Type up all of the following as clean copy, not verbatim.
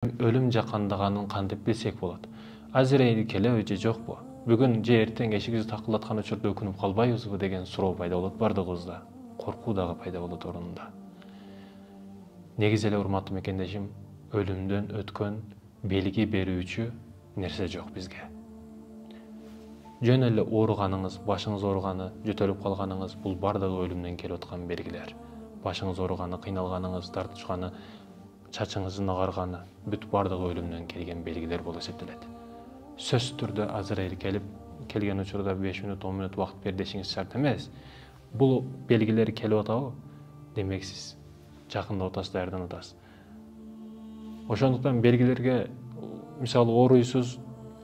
Ölüm жакындаганын кантип билсек болот? Азирейли келеби же жокпу? Бүгүн же эртең эшигибизди такылдаткан учурда өкүнүп калбайбызбы деген суроо пайда болот бардыгыбызда. Коркуу дагы пайда болот орунда. Негизи эле урматтуу мекендешим, өлүмдөн өткөн белги берүүчү нерсе жок бизге. Жөн эле ооруганыңыз, башыңыз ооруганы, жөтөлүп калганыңыз бул бардыгы өлүмдөн келип аткан белгилер. Башыңыз ооруганы, кыйналганыңыз, тартышканы, чачыңыздын агарганы бүт бардыгы өлүмдөн келген белгилер болуп эсептелет. Сөзсүз түрдө Азраил келген учурда 5 мүнөт, 10 мүнөт убакыт бер дешиңиз шарт эмес. Бул белгилер келип атабы? Демек сиз жакындап атасыз, даярданып атасыз. Ошондуктан белгилерге, мисалы ооруйсуз,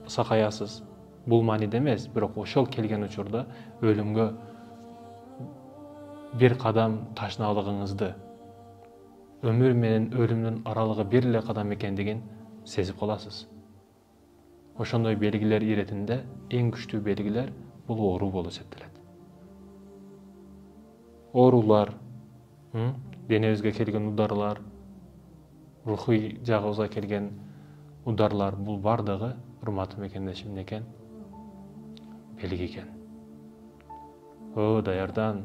сакаясыз. Бул мааниде эмес, бирок ошол келген учурда өлүмгө бир кадам ташыналыгыңызды, өмүр менен өлүмдүн аралыгы бир эле кадам экендигин сезип каласыз. Ошондой белгилер иретинде эң күчтүү белгилер бул оору болуп эсептелет. Оорулар, денебизге келген ударлар, рухий жагыбызга келген ударлар бул бардыгы урматтуу мекендешим некен? Белги экен. Даярдан,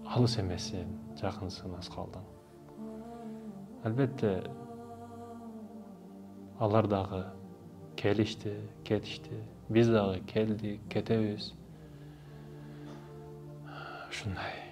алыс эмессиң, жакынсың, аз калдың. Албетте, алар дагы келишти, кетишти, биз дагы келдик, кетебиз. Ушундай.